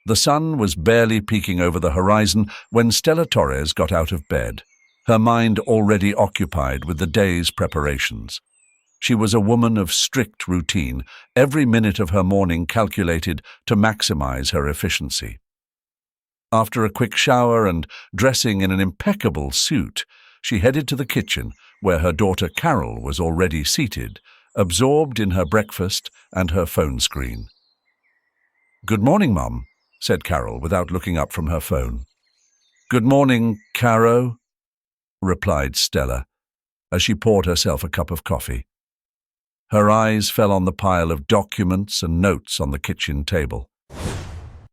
The sun was barely peeking over the horizon when Stella Torres got out of bed, her mind already occupied with the day's preparations. She was a woman of strict routine, every minute of her morning calculated to maximize her efficiency. After a quick shower and dressing in an impeccable suit, she headed to the kitchen, where her daughter Carol was already seated, absorbed in her breakfast and her phone screen. "Good morning, Mum," said Carol without looking up from her phone. "Good morning, Caro," replied Stella, as she poured herself a cup of coffee. Her eyes fell on the pile of documents and notes on the kitchen table.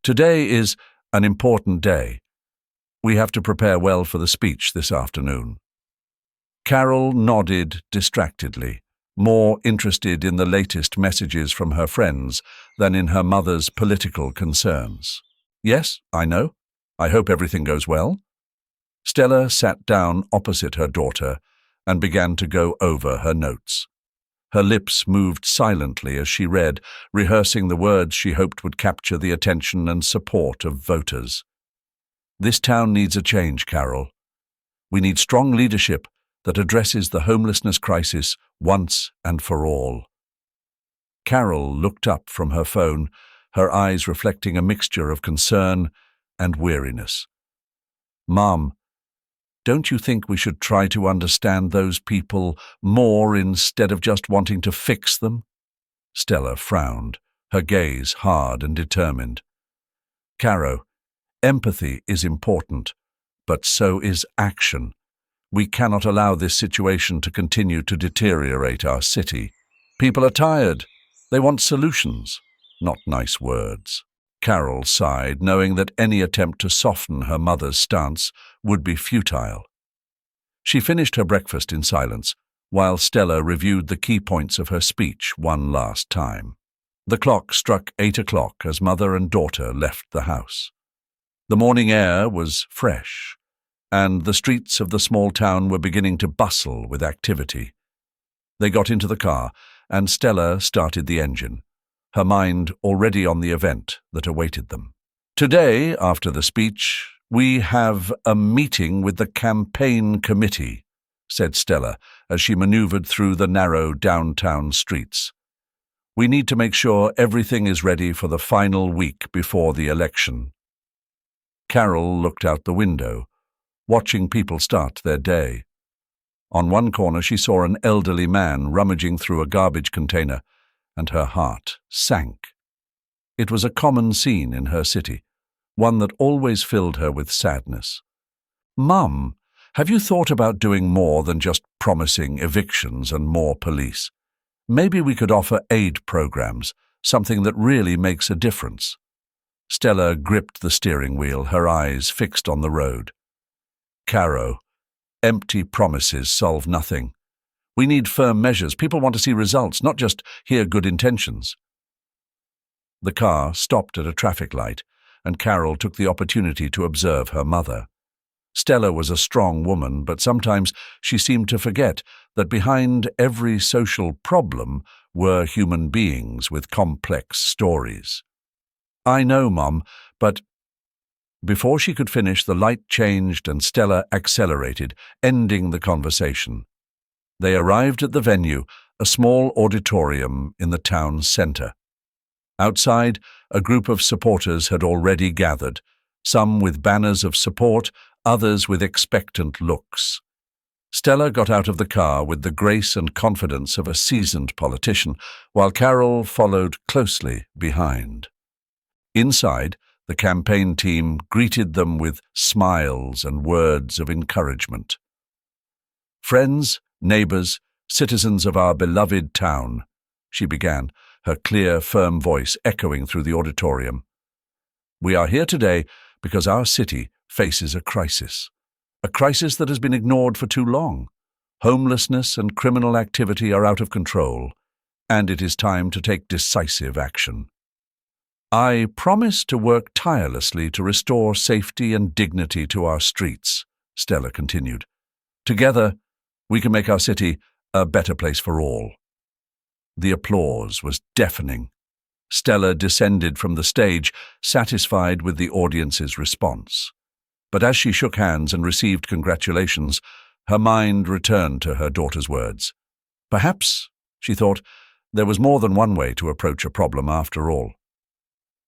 "Today is an important day. We have to prepare well for the speech this afternoon." Carol nodded distractedly, more interested in the latest messages from her friends than in her mother's political concerns. "Yes, I know. I hope everything goes well." Stella sat down opposite her daughter and began to go over her notes. Her lips moved silently as she read, rehearsing the words she hoped would capture the attention and support of voters. "This town needs a change, Carol. We need strong leadership that addresses the homelessness crisis once and for all." Carol looked up from her phone, her eyes reflecting a mixture of concern and weariness. "Mom, don't you think we should try to understand those people more instead of just wanting to fix them?" Stella frowned, her gaze hard and determined. "Caro, empathy is important, but so is action. We cannot allow this situation to continue to deteriorate our city. People are tired. They want solutions, not nice words." Carol sighed, knowing that any attempt to soften her mother's stance would be futile. She finished her breakfast in silence, while Stella reviewed the key points of her speech one last time. The clock struck 8 o'clock as mother and daughter left the house. The morning air was fresh, and the streets of the small town were beginning to bustle with activity. They got into the car, and Stella started the engine, her mind already on the event that awaited them. "Today, after the speech, we have a meeting with the campaign committee," said Stella as she maneuvered through the narrow downtown streets. "We need to make sure everything is ready for the final week before the election." Carol looked out the window, watching people start their day. On one corner she saw an elderly man rummaging through a garbage container, and her heart sank. It was a common scene in her city, one that always filled her with sadness. "Mum, have you thought about doing more than just promising evictions and more police? Maybe we could offer aid programs, something that really makes a difference." Stella gripped the steering wheel, her eyes fixed on the road. "Caro, empty promises solve nothing. We need firm measures. People want to see results, not just hear good intentions." The car stopped at a traffic light, and Carol took the opportunity to observe her mother. Stella was a strong woman, but sometimes she seemed to forget that behind every social problem were human beings with complex stories. "I know, Mom, but—" Before she could finish, the light changed and Stella accelerated, ending the conversation. They arrived at the venue, a small auditorium in the town center. Outside, a group of supporters had already gathered, some with banners of support, others with expectant looks. Stella got out of the car with the grace and confidence of a seasoned politician, while Carol followed closely behind. Inside, the campaign team greeted them with smiles and words of encouragement. "Friends, neighbors, citizens of our beloved town," she began, her clear, firm voice echoing through the auditorium. "We are here today because our city faces a crisis that has been ignored for too long. Homelessness and criminal activity are out of control, and it is time to take decisive action. I promise to work tirelessly to restore safety and dignity to our streets," Stella continued. "Together, we can make our city a better place for all." The applause was deafening. Stella descended from the stage, satisfied with the audience's response. But as she shook hands and received congratulations, her mind returned to her daughter's words. Perhaps, she thought, there was more than one way to approach a problem after all.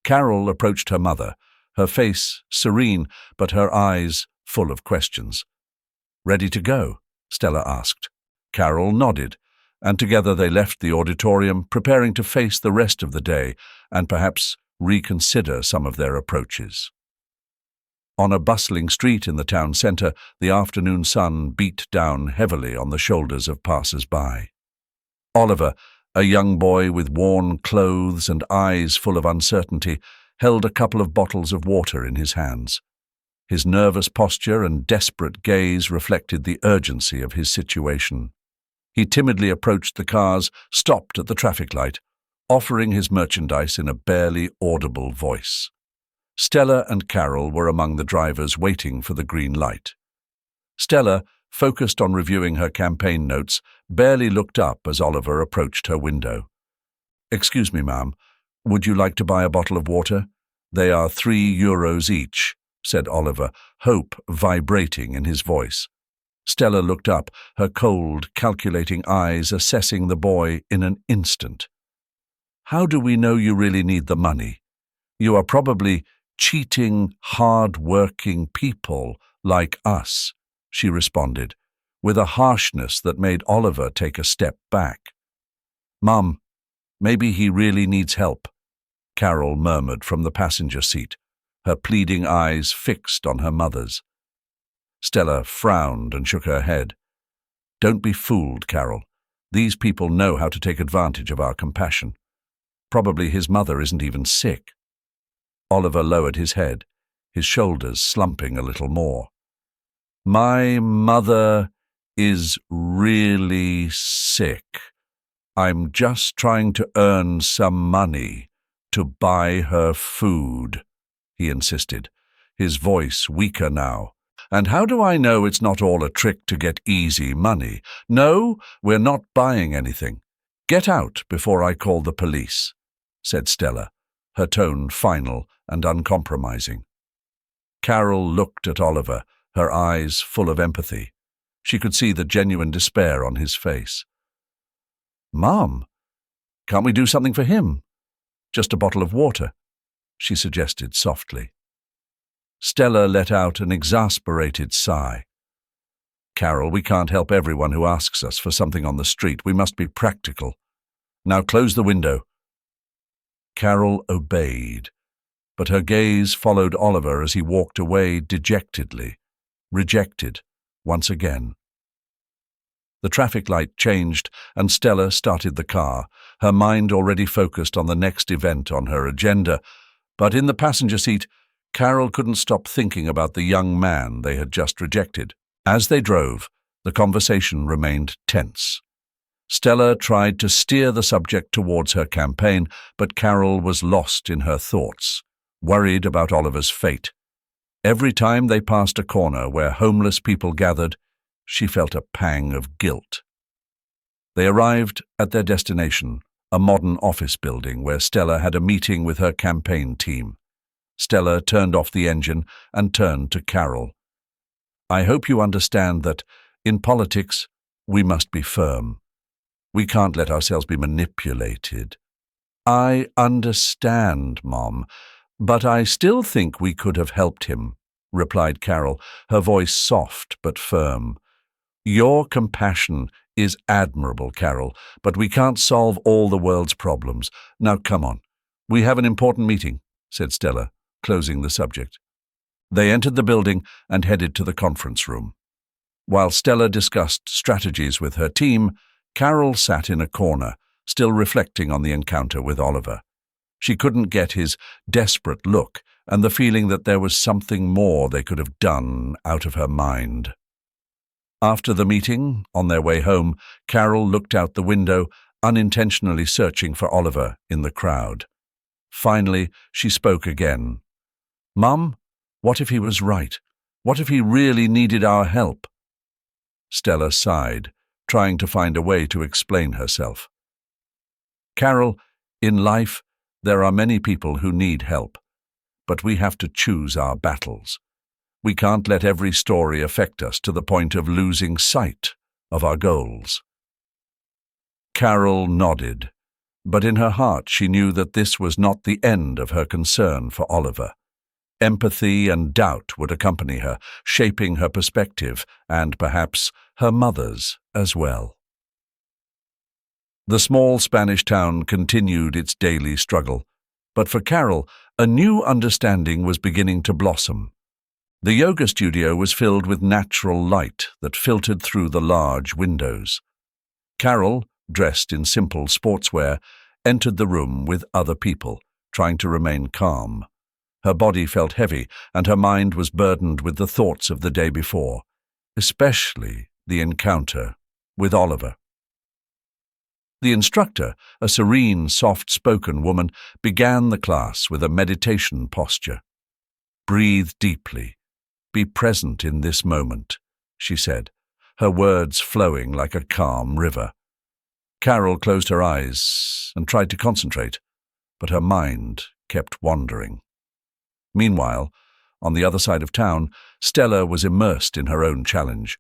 Carol approached her mother, her face serene, but her eyes full of questions. "Ready to go?" Stella asked. Carol nodded, and together they left the auditorium, preparing to face the rest of the day and perhaps reconsider some of their approaches. On a bustling street in the town centre, the afternoon sun beat down heavily on the shoulders of passers-by. Oliver, a young boy with worn clothes and eyes full of uncertainty, held a couple of bottles of water in his hands. His nervous posture and desperate gaze reflected the urgency of his situation. He timidly approached the cars, stopped at the traffic light, offering his merchandise in a barely audible voice. Stella and Carol were among the drivers waiting for the green light. Stella, focused on reviewing her campaign notes, barely looked up as Oliver approached her window. "Excuse me, ma'am, would you like to buy a bottle of water? They are €3 each," said Oliver, hope vibrating in his voice. Stella looked up, her cold, calculating eyes assessing the boy in an instant. "How do we know you really need the money? You are probably cheating, hard-working people like us," she responded, with a harshness that made Oliver take a step back. "Mum, maybe he really needs help," Carol murmured from the passenger seat, her pleading eyes fixed on her mother's. Stella frowned and shook her head. "Don't be fooled, Carol. These people know how to take advantage of our compassion. Probably his mother isn't even sick." Oliver lowered his head, his shoulders slumping a little more. "My mother is really sick. I'm just trying to earn some money to buy her food," he insisted, his voice weaker now. "And how do I know it's not all a trick to get easy money? No, we're not buying anything. Get out before I call the police," said Stella, her tone final and uncompromising. Carol looked at Oliver, her eyes full of empathy. She could see the genuine despair on his face. "Mom, can't we do something for him? Just a bottle of water," she suggested softly. Stella let out an exasperated sigh. "Carol, we can't help everyone who asks us for something on the street. We must be practical. Now close the window." Carol obeyed, but her gaze followed Oliver as he walked away dejectedly, rejected once again. The traffic light changed and Stella started the car, her mind already focused on the next event on her agenda, but in the passenger seat, Carol couldn't stop thinking about the young man they had just rejected. As they drove, the conversation remained tense. Stella tried to steer the subject towards her campaign, but Carol was lost in her thoughts, worried about Oliver's fate. Every time they passed a corner where homeless people gathered, she felt a pang of guilt. They arrived at their destination, a modern office building where Stella had a meeting with her campaign team. Stella turned off the engine and turned to Carol. "I hope you understand that, in politics, we must be firm. We can't let ourselves be manipulated." "I understand, Mom, but I still think we could have helped him," replied Carol, her voice soft but firm. "Your compassion is admirable, Carol, but we can't solve all the world's problems. Now come on. We have an important meeting," said Stella, closing the subject. They entered the building and headed to the conference room. While Stella discussed strategies with her team, Carol sat in a corner, still reflecting on the encounter with Oliver. She couldn't get his desperate look and the feeling that there was something more they could have done out of her mind. After the meeting, on their way home, Carol looked out the window, unintentionally searching for Oliver in the crowd. Finally, she spoke again. "Mum, what if he was right? What if he really needed our help?" Stella sighed, trying to find a way to explain herself. "Carol, in life, There are many people who need help, but we have to choose our battles. We can't let every story affect us to the point of losing sight of our goals." Carol nodded, but in her heart she knew that this was not the end of her concern for Oliver. Empathy and doubt would accompany her, shaping her perspective, and perhaps her mother's as well. The small Spanish town continued its daily struggle, but for Carol, a new understanding was beginning to blossom. The yoga studio was filled with natural light that filtered through the large windows. Carol, dressed in simple sportswear, entered the room with other people, trying to remain calm. Her body felt heavy, and her mind was burdened with the thoughts of the day before, especially the encounter with Oliver. The instructor, a serene, soft-spoken woman, began the class with a meditation posture. "Breathe deeply. Be present in this moment," she said, her words flowing like a calm river. Carol closed her eyes and tried to concentrate, but her mind kept wandering. Meanwhile, on the other side of town, Stella was immersed in her own challenge.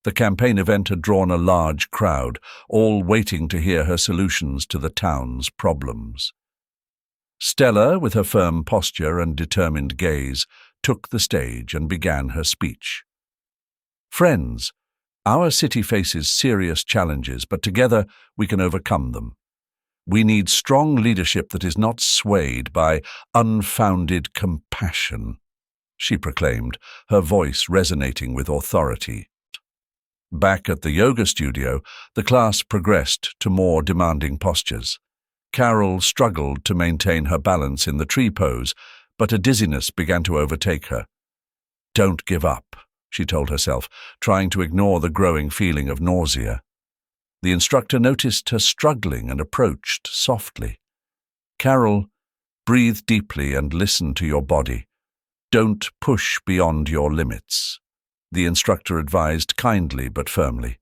The campaign event had drawn a large crowd, all waiting to hear her solutions to the town's problems. Stella, with her firm posture and determined gaze, took the stage and began her speech. "Friends, our city faces serious challenges, but together we can overcome them. We need strong leadership that is not swayed by unfounded compassion," she proclaimed, her voice resonating with authority. Back at the yoga studio, the class progressed to more demanding postures. Carol struggled to maintain her balance in the tree pose, but a dizziness began to overtake her. "Don't give up," she told herself, trying to ignore the growing feeling of nausea. The instructor noticed her struggling and approached softly. "Carol, breathe deeply and listen to your body. Don't push beyond your limits," the instructor advised kindly but firmly.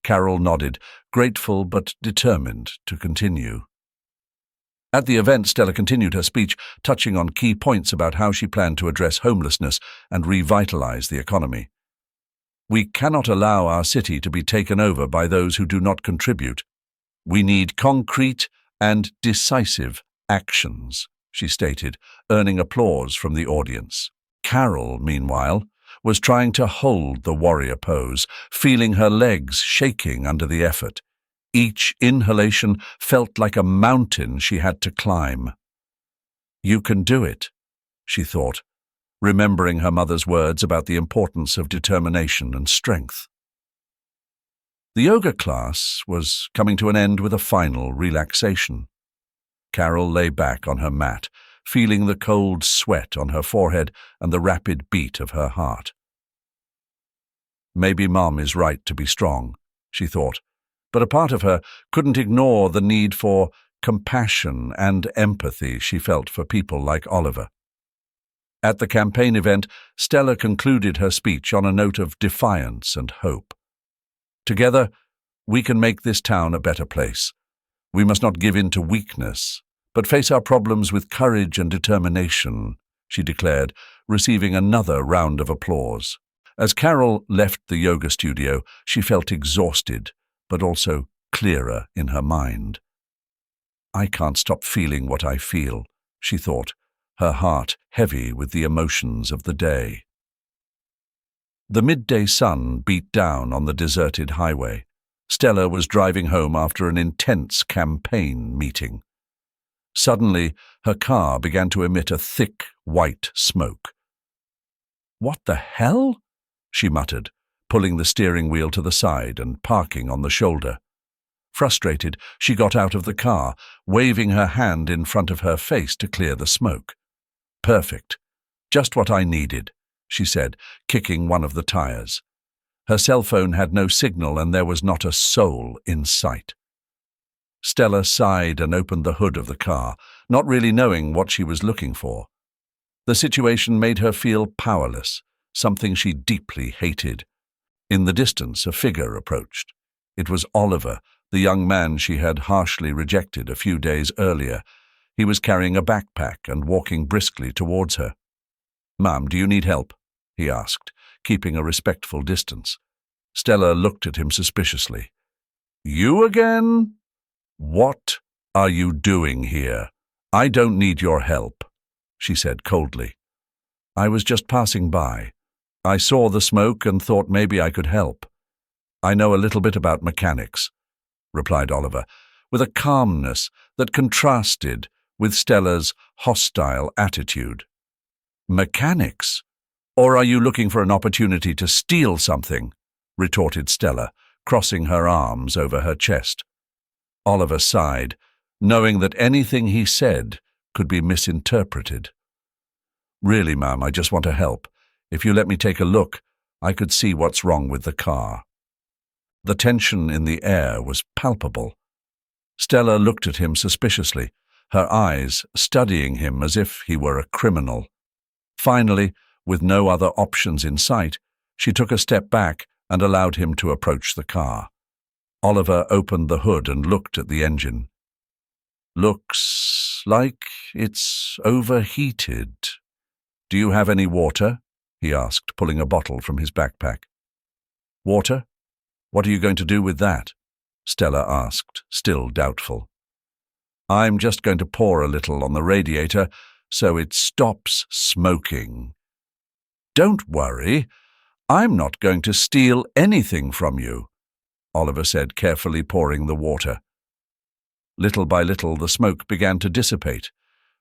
Carol nodded, grateful but determined to continue. At the event, Stella continued her speech, touching on key points about how she planned to address homelessness and revitalize the economy. "We cannot allow our city to be taken over by those who do not contribute. We need concrete and decisive actions," she stated, earning applause from the audience. Carol, meanwhile, was trying to hold the warrior pose, feeling her legs shaking under the effort. Each inhalation felt like a mountain she had to climb. "You can do it," she thought, remembering her mother's words about the importance of determination and strength. The yoga class was coming to an end with a final relaxation. Carol lay back on her mat, feeling the cold sweat on her forehead and the rapid beat of her heart. "Maybe Mom is right to be strong," she thought, but a part of her couldn't ignore the need for compassion and empathy she felt for people like Oliver. At the campaign event, Stella concluded her speech on a note of defiance and hope. "Together, we can make this town a better place. We must not give in to weakness, but face our problems with courage and determination," she declared, receiving another round of applause. As Carol left the yoga studio, she felt exhausted, but also clearer in her mind. "I can't stop feeling what I feel," she thought, her heart heavy with the emotions of the day. The midday sun beat down on the deserted highway. Stella was driving home after an intense campaign meeting. Suddenly, her car began to emit a thick, white smoke. "What the hell?" she muttered, pulling the steering wheel to the side and parking on the shoulder. Frustrated, she got out of the car, waving her hand in front of her face to clear the smoke. "Perfect. Just what I needed," she said, kicking one of the tires. Her cell phone had no signal and there was not a soul in sight. Stella sighed and opened the hood of the car, not really knowing what she was looking for. The situation made her feel powerless, something she deeply hated. In the distance, a figure approached. It was Oliver, the young man she had harshly rejected a few days earlier. He was carrying a backpack and walking briskly towards her. "Ma'am, do you need help?" he asked, keeping a respectful distance. Stella looked at him suspiciously. "You again? What are you doing here? I don't need your help," she said coldly. "I was just passing by. I saw the smoke and thought maybe I could help. I know a little bit about mechanics," replied Oliver, with a calmness that contrasted with Stella's hostile attitude. "Mechanics? Or are you looking for an opportunity to steal something?" retorted Stella, crossing her arms over her chest. Oliver sighed, knowing that anything he said could be misinterpreted. "Really, ma'am, I just want to help. If you let me take a look, I could see what's wrong with the car." The tension in the air was palpable. Stella looked at him suspiciously, her eyes studying him as if he were a criminal. Finally, with no other options in sight, she took a step back and allowed him to approach the car. Oliver opened the hood and looked at the engine. "Looks like it's overheated. Do you have any water?" he asked, pulling a bottle from his backpack. "Water? What are you going to do with that?" Stella asked, still doubtful. "I'm just going to pour a little on the radiator so it stops smoking." "Don't worry. I'm not going to steal anything from you," Oliver said, carefully pouring the water. Little by little, the smoke began to dissipate.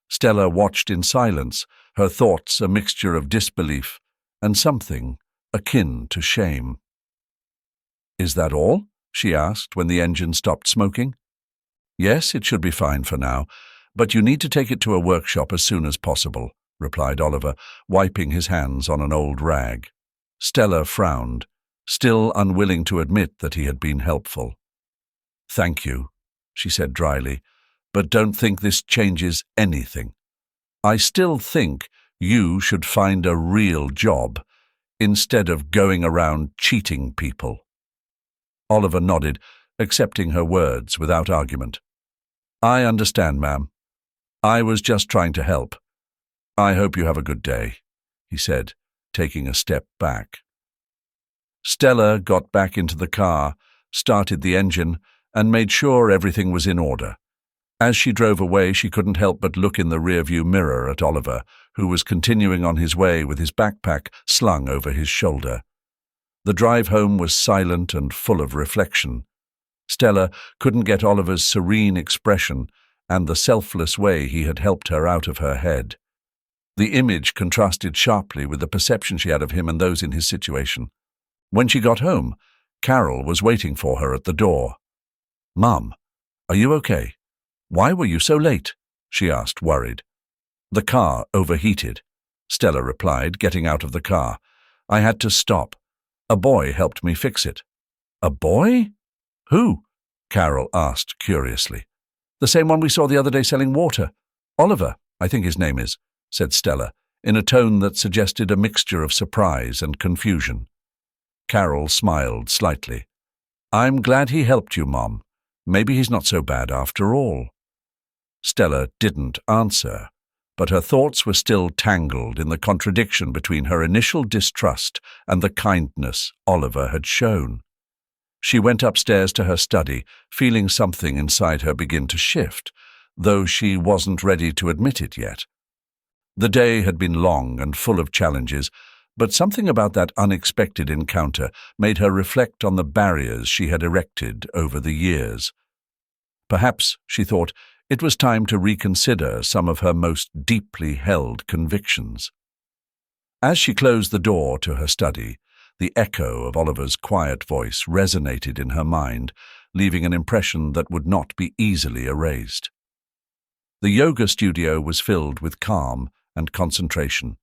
Stella watched in silence, her thoughts a mixture of disbelief and something akin to shame. "Is that all?" she asked when the engine stopped smoking. "Yes, it should be fine for now, but you need to take it to a workshop as soon as possible," replied Oliver, wiping his hands on an old rag. Stella frowned, still unwilling to admit that he had been helpful. "Thank you," she said dryly, "but don't think this changes anything. I still think you should find a real job instead of going around cheating people." Oliver nodded, accepting her words without argument. "I understand, ma'am. I was just trying to help. I hope you have a good day," he said, taking a step back. Stella got back into the car, started the engine, and made sure everything was in order. As she drove away, she couldn't help but look in the rearview mirror at Oliver, who was continuing on his way with his backpack slung over his shoulder. The drive home was silent and full of reflection. Stella couldn't get Oliver's serene expression and the selfless way he had helped her out of her head. The image contrasted sharply with the perception she had of him and those in his situation. When she got home, Carol was waiting for her at the door. "Mum, are you okay? Why were you so late?" she asked, worried. "The car overheated," Stella replied, getting out of the car. "I had to stop. A boy helped me fix it." "A boy? Who?" Carol asked curiously. "The same one we saw the other day selling water. Oliver, I think his name is," said Stella, in a tone that suggested a mixture of surprise and confusion. Carol smiled slightly. "I'm glad he helped you, Mom. Maybe he's not so bad after all." Stella didn't answer, but her thoughts were still tangled in the contradiction between her initial distrust and the kindness Oliver had shown. She went upstairs to her study, feeling something inside her begin to shift, though she wasn't ready to admit it yet. The day had been long and full of challenges, but something about that unexpected encounter made her reflect on the barriers she had erected over the years. Perhaps, she thought, it was time to reconsider some of her most deeply held convictions. As she closed the door to her study, the echo of Oliver's quiet voice resonated in her mind, leaving an impression that would not be easily erased. The yoga studio was filled with calm and concentration.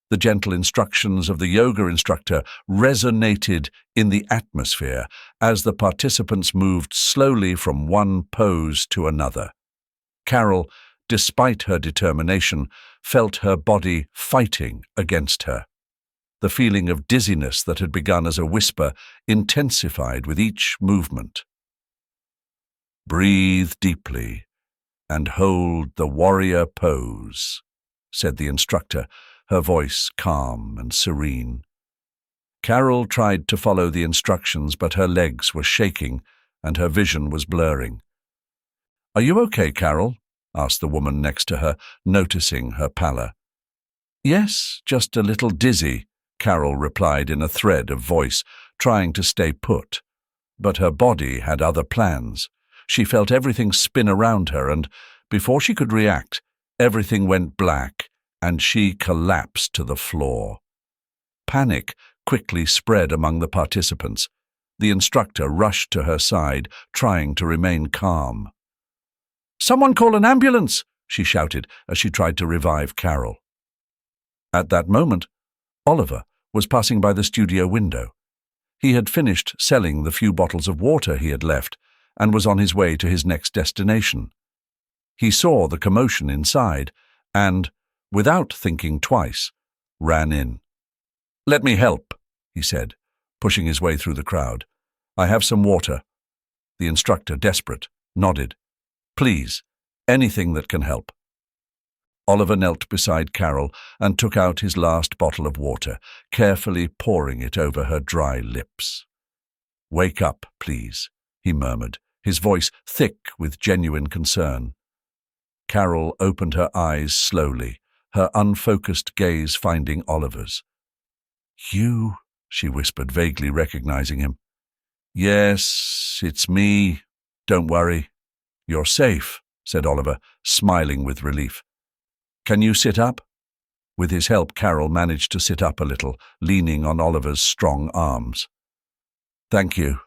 The gentle instructions of the yoga instructor resonated in the atmosphere as the participants moved slowly from one pose to another. Carol, despite her determination, felt her body fighting against her. The feeling of dizziness that had begun as a whisper intensified with each movement. "Breathe deeply and hold the warrior pose," said the instructor, her voice calm and serene. Carol tried to follow the instructions, but her legs were shaking and her vision was blurring. "Are you okay, Carol?" asked the woman next to her, noticing her pallor. "Yes, just a little dizzy," Carol replied in a thread of voice, trying to stay put. But her body had other plans. She felt everything spin around her, and before she could react, everything went black, and she collapsed to the floor. Panic quickly spread among the participants. The instructor rushed to her side, trying to remain calm. "Someone call an ambulance!" she shouted as she tried to revive Carol. At that moment, Oliver was passing by the studio window. He had finished selling the few bottles of water he had left and was on his way to his next destination. He saw the commotion inside and, without thinking twice, ran in. "Let me help," he said, pushing his way through the crowd. "I have some water." The instructor, desperate, nodded. "Please, anything that can help." Oliver knelt beside Carol and took out his last bottle of water, carefully pouring it over her dry lips. "Wake up, please," he murmured, his voice thick with genuine concern. Carol opened her eyes slowly, her unfocused gaze finding Oliver's. "You," she whispered, vaguely recognizing him. "Yes, it's me. Don't worry. You're safe," said Oliver, smiling with relief. "Can you sit up?" With his help, Carol managed to sit up a little, leaning on Oliver's strong arms. "Thank you.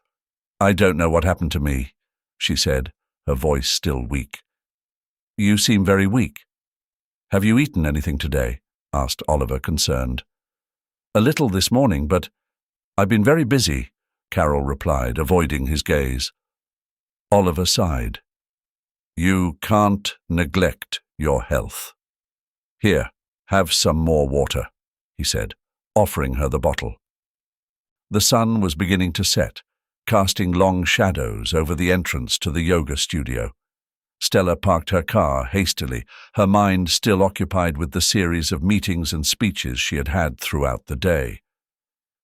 I don't know what happened to me," she said, her voice still weak. "You seem very weak. Have you eaten anything today?" asked Oliver, concerned. "A little this morning, but I've been very busy," Carol replied, avoiding his gaze. Oliver sighed. "You can't neglect your health. Here, have some more water," he said, offering her the bottle. The sun was beginning to set, casting long shadows over the entrance to the yoga studio. Stella parked her car hastily, her mind still occupied with the series of meetings and speeches she had had throughout the day.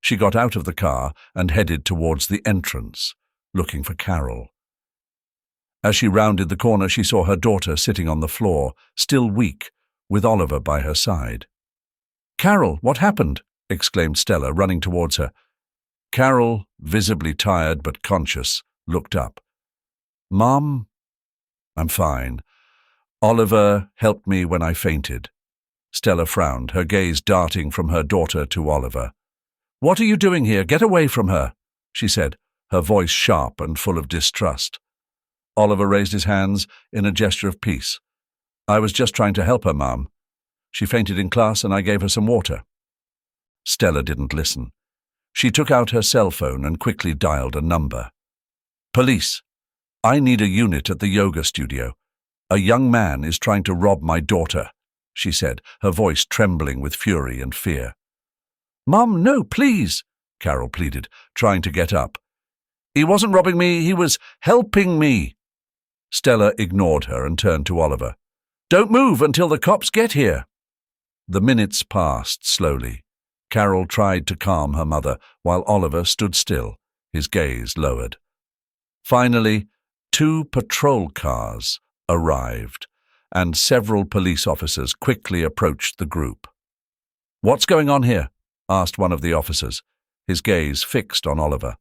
She got out of the car and headed towards the entrance, looking for Carol. As she rounded the corner, she saw her daughter sitting on the floor, still weak, with Oliver by her side. "Carol, what happened?" exclaimed Stella, running towards her. Carol, visibly tired but conscious, looked up. "Mom?" "I'm fine. Oliver helped me when I fainted." Stella frowned, her gaze darting from her daughter to Oliver. "What are you doing here? Get away from her," she said, her voice sharp and full of distrust. Oliver raised his hands in a gesture of peace. "I was just trying to help her, Mom. She fainted in class and I gave her some water." Stella didn't listen. She took out her cell phone and quickly dialed a number. "Police. I need a unit at the yoga studio. A young man is trying to rob my daughter," she said, her voice trembling with fury and fear. "Mom, no, please," Carol pleaded, trying to get up. "He wasn't robbing me, he was helping me." Stella ignored her and turned to Oliver. "Don't move until the cops get here." The minutes passed slowly. Carol tried to calm her mother, while Oliver stood still, his gaze lowered. Finally, 2 patrol cars arrived, and several police officers quickly approached the group. "What's going on here?" asked one of the officers, his gaze fixed on Oliver.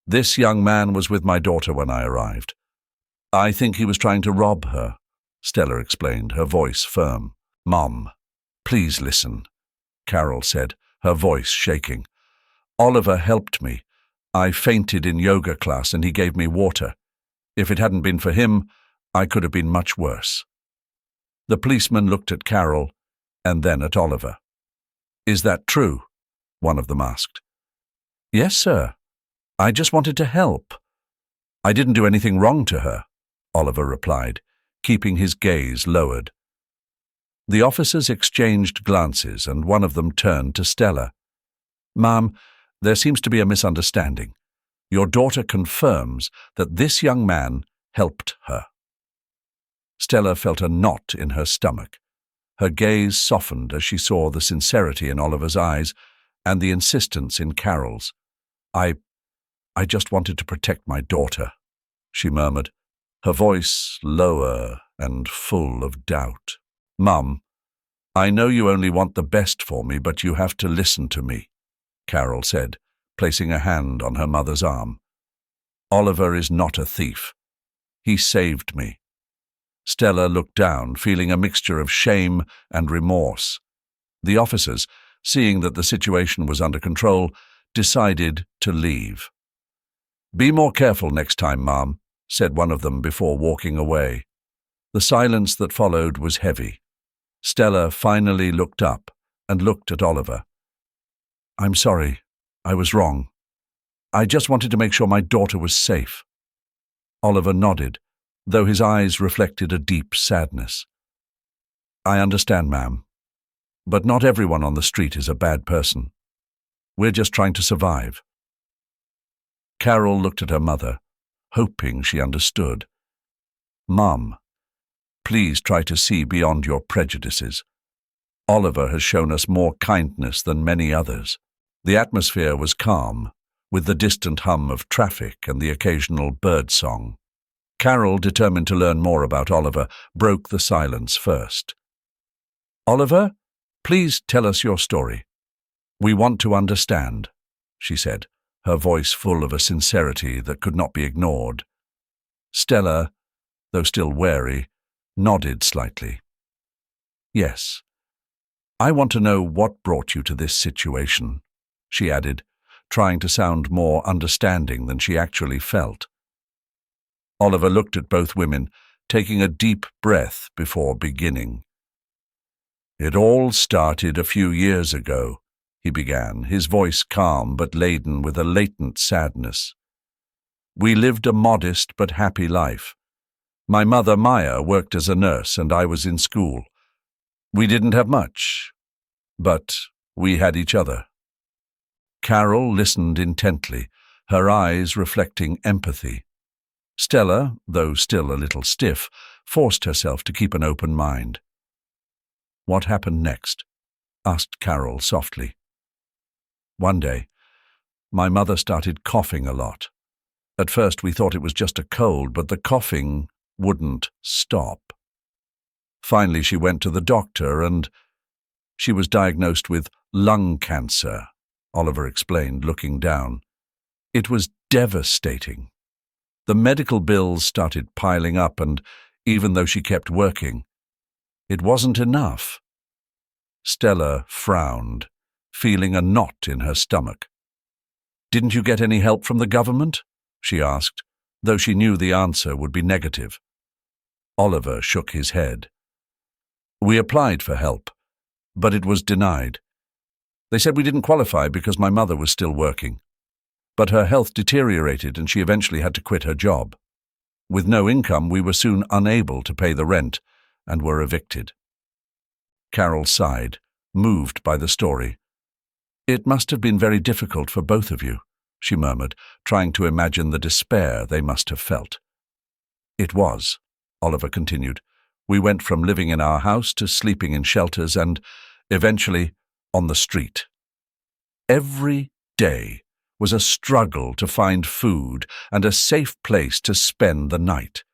"This young man was with my daughter when I arrived. I think he was trying to rob her," Stella explained, her voice firm. "Mom, please listen," Carol said, her voice shaking. "Oliver helped me. I fainted in yoga class and he gave me water. If it hadn't been for him, I could have been much worse." The policeman looked at Carol and then at Oliver. "Is that true?" one of them asked. "Yes, sir. I just wanted to help. I didn't do anything wrong to her," Oliver replied, keeping his gaze lowered. The officers exchanged glances and one of them turned to Stella. "Ma'am, there seems to be a misunderstanding. Your daughter confirms that this young man helped her." Stella felt a knot in her stomach. Her gaze softened as she saw the sincerity in Oliver's eyes and the insistence in Carol's. I just wanted to protect my daughter," she murmured, her voice lower and full of doubt. "Mum, I know you only want the best for me, but you have to listen to me," Carol said, placing a hand on her mother's arm. "Oliver is not a thief. He saved me." Stella looked down, feeling a mixture of shame and remorse. The officers, seeing that the situation was under control, decided to leave. "Be more careful next time, Mom," said one of them before walking away. The silence that followed was heavy. Stella finally looked up and looked at Oliver. "I'm sorry. I was wrong. I just wanted to make sure my daughter was safe." Oliver nodded, though his eyes reflected a deep sadness. "I understand, ma'am. But not everyone on the street is a bad person. We're just trying to survive." Carol looked at her mother, hoping she understood. "Mum, please try to see beyond your prejudices. Oliver has shown us more kindness than many others." The atmosphere was calm, with the distant hum of traffic and the occasional bird song. Carol, determined to learn more about Oliver, broke the silence first. "Oliver, please tell us your story. We want to understand," she said, her voice full of a sincerity that could not be ignored. Stella, though still wary, nodded slightly. "Yes. I want to know what brought you to this situation," she added, trying to sound more understanding than she actually felt. Oliver looked at both women, taking a deep breath before beginning. "It all started a few years ago," he began, his voice calm but laden with a latent sadness. "We lived a modest but happy life. My mother, Maya, worked as a nurse and I was in school. We didn't have much, but we had each other." Carol listened intently, her eyes reflecting empathy. Stella, though still a little stiff, forced herself to keep an open mind. "What happened next?" asked Carol softly. "One day, my mother started coughing a lot. At first we thought it was just a cold, but the coughing wouldn't stop. Finally she went to the doctor and she was diagnosed with lung cancer," Oliver explained, looking down. "It was devastating. The medical bills started piling up, and even though she kept working, it wasn't enough." Stella frowned, feeling a knot in her stomach. "Didn't you get any help from the government?" she asked, though she knew the answer would be negative. Oliver shook his head. "We applied for help, but it was denied. They said we didn't qualify because my mother was still working. But her health deteriorated and she eventually had to quit her job. With no income, we were soon unable to pay the rent and were evicted." Carol sighed, moved by the story. "It must have been very difficult for both of you," she murmured, trying to imagine the despair they must have felt. "It was," Oliver continued. "We went from living in our house to sleeping in shelters and, eventually, on the street. Every day was a struggle to find food and a safe place to spend the night.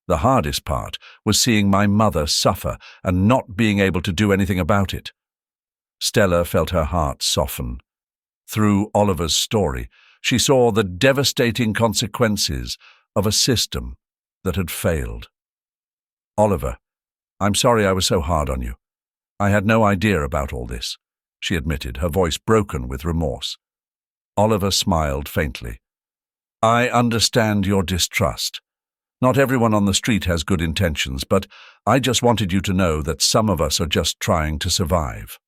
The hardest part was seeing my mother suffer and not being able to do anything about it." Stella felt her heart soften. Through Oliver's story, she saw the devastating consequences of a system that had failed. "Oliver, I'm sorry I was so hard on you. I had no idea about all this," she admitted, her voice broken with remorse. Oliver smiled faintly. "I understand your distrust. Not everyone on the street has good intentions, but I just wanted you to know that some of us are just trying to survive."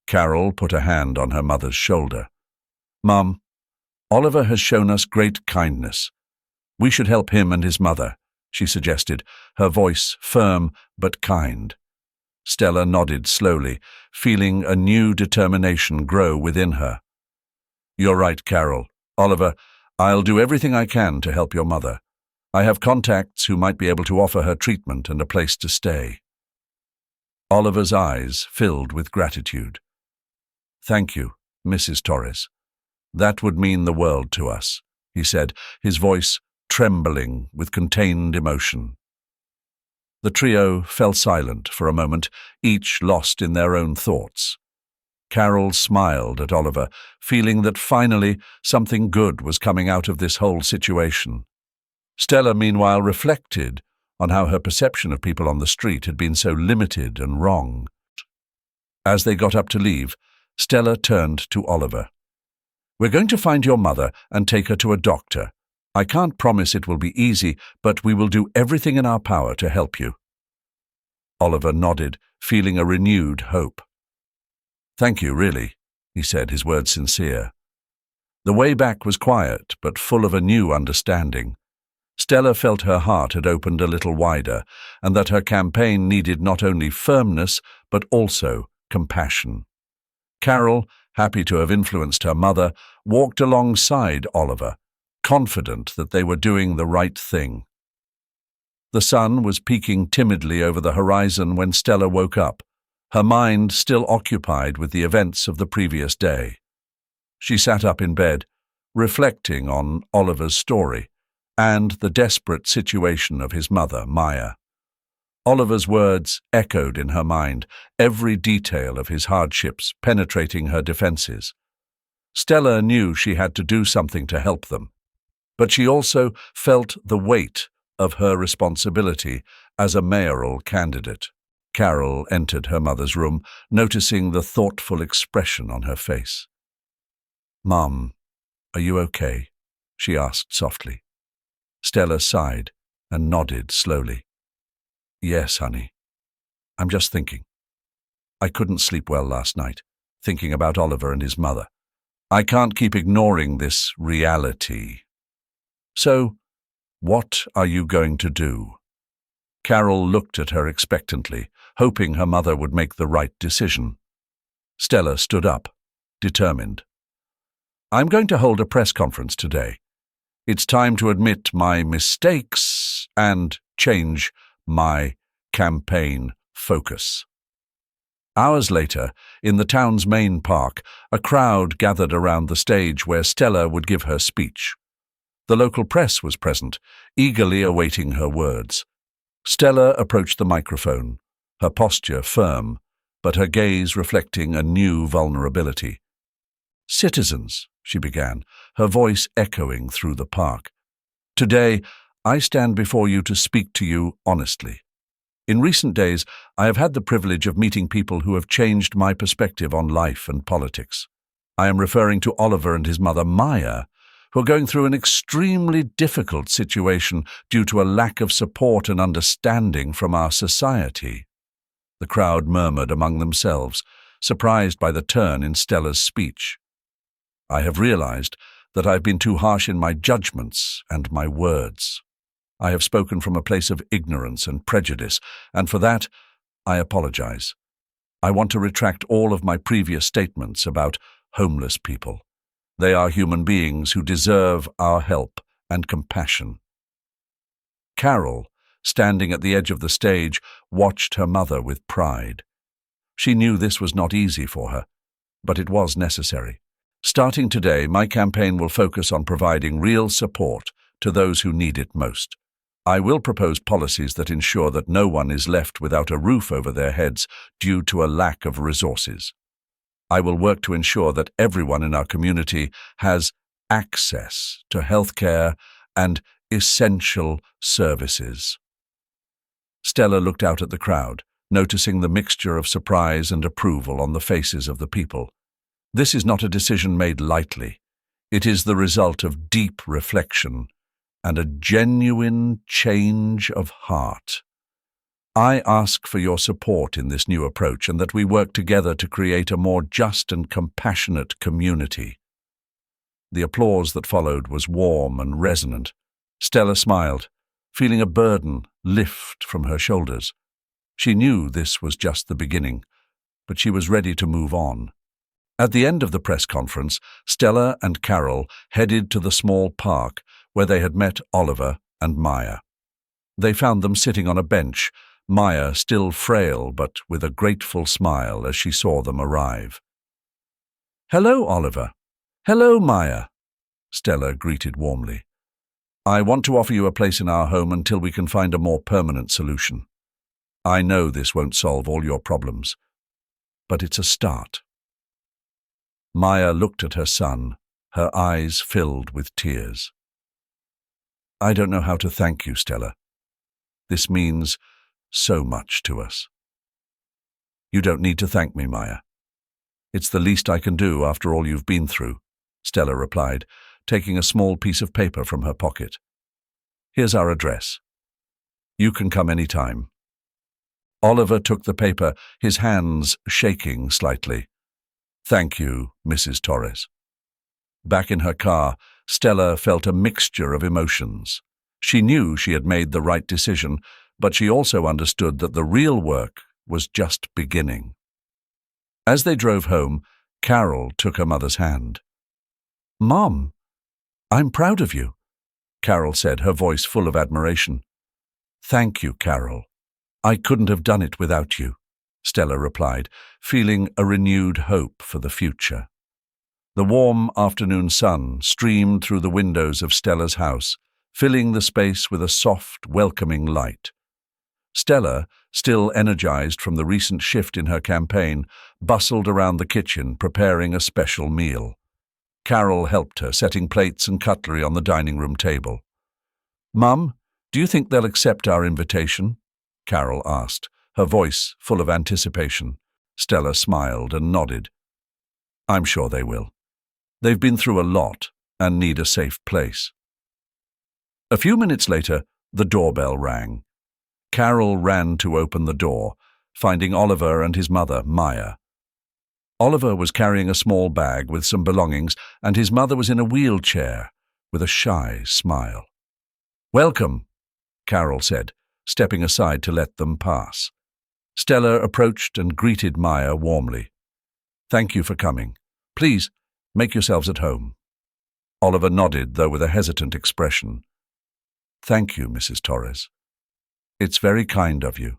Carol put a hand on her mother's shoulder. "Mum, Oliver has shown us great kindness. We should help him and his mother," she suggested, her voice firm but kind. Stella nodded slowly, feeling a new determination grow within her. "You're right, Carol. Oliver, I'll do everything I can to help your mother. I have contacts who might be able to offer her treatment and a place to stay." Oliver's eyes filled with gratitude. "Thank you, Mrs. Torres. That would mean the world to us," he said, his voice trembling with contained emotion. The trio fell silent for a moment, each lost in their own thoughts. Carol smiled at Oliver, feeling that finally something good was coming out of this whole situation. Stella, meanwhile, reflected on how her perception of people on the street had been so limited and wrong. As they got up to leave, Stella turned to Oliver. "We're going to find your mother and take her to a doctor. I can't promise it will be easy, but we will do everything in our power to help you." Oliver nodded, feeling a renewed hope. "Thank you, really," he said, his words sincere. The way back was quiet, but full of a new understanding. Stella felt her heart had opened a little wider, and that her campaign needed not only firmness, but also compassion. Carol, happy to have influenced her mother, walked alongside Oliver, confident that they were doing the right thing. The sun was peeking timidly over the horizon when Stella woke up, her mind still occupied with the events of the previous day. She sat up in bed, reflecting on Oliver's story and the desperate situation of his mother, Maya. Oliver's words echoed in her mind, every detail of his hardships penetrating her defenses. Stella knew she had to do something to help them, but she also felt the weight of her responsibility as a mayoral candidate. Carol entered her mother's room, noticing the thoughtful expression on her face. "Mom, are you okay?" she asked softly. Stella sighed and nodded slowly. "Yes, honey. I'm just thinking. I couldn't sleep well last night, thinking about Oliver and his mother. I can't keep ignoring this reality. So, what are you going to do?" Carol looked at her expectantly, hoping her mother would make the right decision. Stella stood up, determined. "I'm going to hold a press conference today. It's time to admit my mistakes and change my campaign focus." Hours later, in the town's main park, a crowd gathered around the stage where Stella would give her speech. The local press was present, eagerly awaiting her words. Stella approached the microphone, her posture firm, but her gaze reflecting a new vulnerability. "Citizens," she began, her voice echoing through the park. "Today, I stand before you to speak to you honestly. In recent days, I have had the privilege of meeting people who have changed my perspective on life and politics. I am referring to Oliver and his mother, Maya, who are going through an extremely difficult situation due to a lack of support and understanding from our society." The crowd murmured among themselves, surprised by the turn in Stella's speech. "I have realized that I've been too harsh in my judgments and my words. I have spoken from a place of ignorance and prejudice, and for that, I apologize. I want to retract all of my previous statements about homeless people. They are human beings who deserve our help and compassion." Carol, standing at the edge of the stage, watched her mother with pride. She knew this was not easy for her, but it was necessary. "Starting today, my campaign will focus on providing real support to those who need it most. I will propose policies that ensure that no one is left without a roof over their heads due to a lack of resources. I will work to ensure that everyone in our community has access to healthcare and essential services." Stella looked out at the crowd, noticing the mixture of surprise and approval on the faces of the people. This is not a decision made lightly. It is the result of deep reflection and a genuine change of heart. I ask for your support in this new approach and that we work together to create a more just and compassionate community. The applause that followed was warm and resonant. Stella smiled, feeling a burden lift from her shoulders. She knew this was just the beginning, but she was ready to move on. At the end of the press conference, Stella and Carol headed to the small park where they had met Oliver and Maya. They found them sitting on a bench, Maya still frail but with a grateful smile as she saw them arrive. "Hello, Oliver." "Hello, Maya," Stella greeted warmly. "I want to offer you a place in our home until we can find a more permanent solution. I know this won't solve all your problems, but it's a start." Maya looked at her son, her eyes filled with tears. "I don't know how to thank you, Stella. This means so much to us." "You don't need to thank me, Maya. It's the least I can do after all you've been through," Stella replied, taking a small piece of paper from her pocket. "Here's our address. You can come any time." Oliver took the paper, his hands shaking slightly. "Thank you, Mrs. Torres." Back in her car, Stella felt a mixture of emotions. She knew she had made the right decision, but she also understood that the real work was just beginning. As they drove home, Carol took her mother's hand. "Mom, I'm proud of you," Carol said, her voice full of admiration. "Thank you, Carol. I couldn't have done it without you," Stella replied, feeling a renewed hope for the future. The warm afternoon sun streamed through the windows of Stella's house, filling the space with a soft, welcoming light. Stella, still energized from the recent shift in her campaign, bustled around the kitchen preparing a special meal. Carol helped her, setting plates and cutlery on the dining room table. "Mum, do you think they'll accept our invitation?" Carol asked, her voice full of anticipation. Stella smiled and nodded. "I'm sure they will. They've been through a lot and need a safe place." A few minutes later, the doorbell rang. Carol ran to open the door, finding Oliver and his mother, Maya. Oliver was carrying a small bag with some belongings, and his mother was in a wheelchair with a shy smile. "Welcome," Carol said, stepping aside to let them pass. Stella approached and greeted Maya warmly. "Thank you for coming. Please, make yourselves at home." Oliver nodded, though with a hesitant expression. "Thank you, Mrs. Torres. It's very kind of you."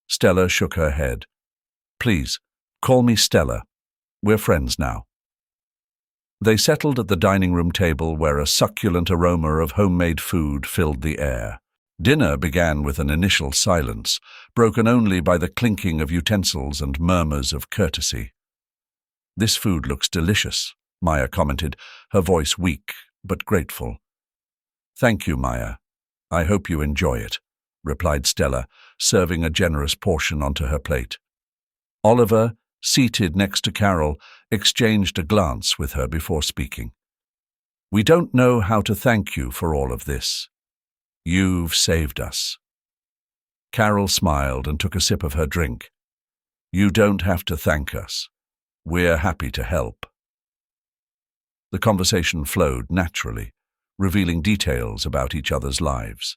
Stella shook her head. "Please, call me Stella. We're friends now." They settled at the dining room table where a succulent aroma of homemade food filled the air. Dinner began with an initial silence, broken only by the clinking of utensils and murmurs of courtesy. "This food looks delicious," Maya commented, her voice weak but grateful. "Thank you, Maya. I hope you enjoy it," replied Stella, serving a generous portion onto her plate. Oliver, seated next to Carol, exchanged a glance with her before speaking. "We don't know how to thank you for all of this. You've saved us." Carol smiled and took a sip of her drink. "You don't have to thank us. We're happy to help." The conversation flowed naturally, revealing details about each other's lives.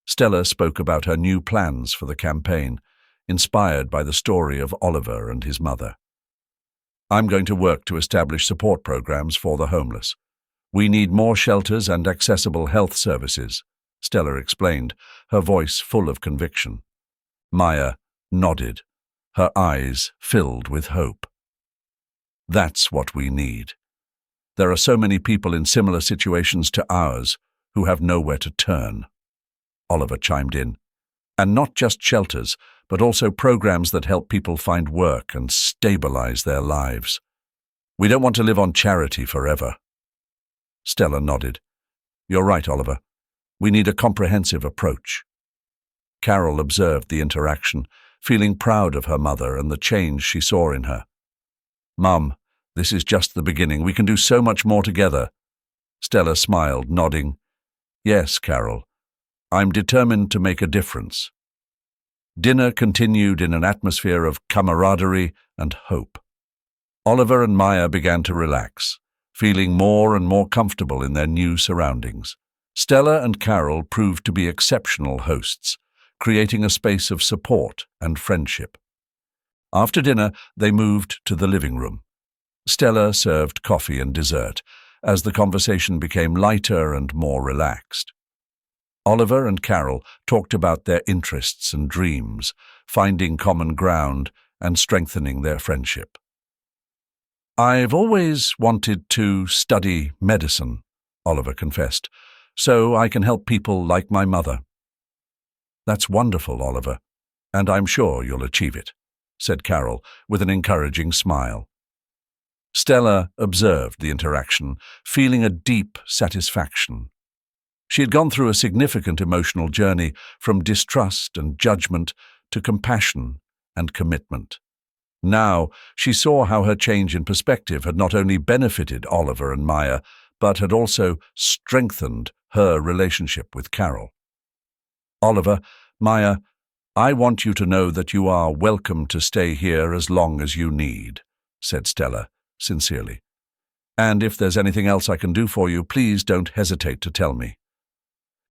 Stella spoke about her new plans for the campaign, inspired by the story of Oliver and his mother. "I'm going to work to establish support programs for the homeless. We need more shelters and accessible health services," Stella explained, her voice full of conviction. Maya nodded, her eyes filled with hope. "That's what we need. There are so many people in similar situations to ours who have nowhere to turn," Oliver chimed in. "And not just shelters, but also programs that help people find work and stabilize their lives. We don't want to live on charity forever." Stella nodded. "You're right, Oliver. We need a comprehensive approach." Carol observed the interaction, feeling proud of her mother and the change she saw in her. "Mum, this is just the beginning. We can do so much more together." Stella smiled, nodding. "Yes, Carol. I'm determined to make a difference." Dinner continued in an atmosphere of camaraderie and hope. Oliver and Maya began to relax, feeling more and more comfortable in their new surroundings. Stella and Carol proved to be exceptional hosts, creating a space of support and friendship. After dinner, they moved to the living room. Stella served coffee and dessert, as the conversation became lighter and more relaxed. Oliver and Carol talked about their interests and dreams, finding common ground and strengthening their friendship. "I've always wanted to study medicine," Oliver confessed, "so I can help people like my mother." "That's wonderful, Oliver, and I'm sure you'll achieve it," said Carol with an encouraging smile. Stella observed the interaction, feeling a deep satisfaction. She had gone through a significant emotional journey from distrust and judgment to compassion and commitment. Now she saw how her change in perspective had not only benefited Oliver and Maya, but had also strengthened her relationship with Carol. "Oliver, Maya, I want you to know that you are welcome to stay here as long as you need," said Stella, sincerely. "And if there's anything else I can do for you, please don't hesitate to tell me."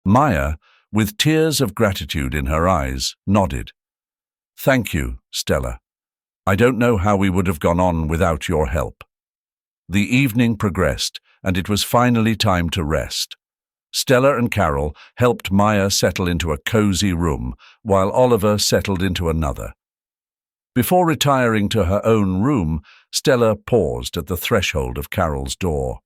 Maya, with tears of gratitude in her eyes, nodded. "Thank you, Stella. I don't know how we would have gone on without your help." The evening progressed, and it was finally time to rest. Stella and Carol helped Maya settle into a cozy room, while Oliver settled into another. Before retiring to her own room, Stella paused at the threshold of Carol's door.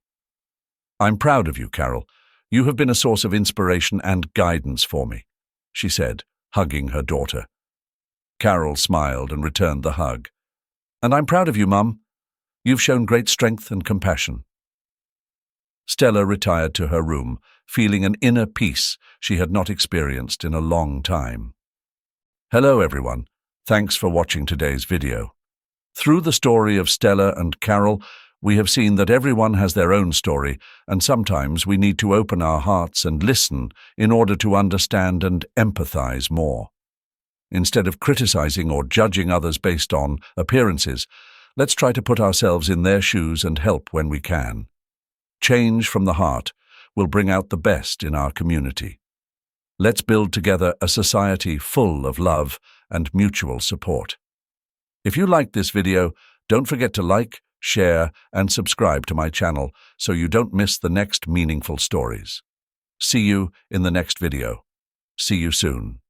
"I'm proud of you, Carol. You have been a source of inspiration and guidance for me," she said, hugging her daughter. Carol smiled and returned the hug. "And I'm proud of you, Mum. You've shown great strength and compassion." Stella retired to her room, feeling an inner peace she had not experienced in a long time. Hello, everyone. Thanks for watching today's video. Through the story of Stella and Carol, we have seen that everyone has their own story, and sometimes we need to open our hearts and listen in order to understand and empathize more. Instead of criticizing or judging others based on appearances, let's try to put ourselves in their shoes and help when we can. Change from the heart will bring out the best in our community. Let's build together a society full of love and mutual support. If you liked this video, don't forget to like, share, and subscribe to my channel so you don't miss the next meaningful stories. See you in the next video. See you soon.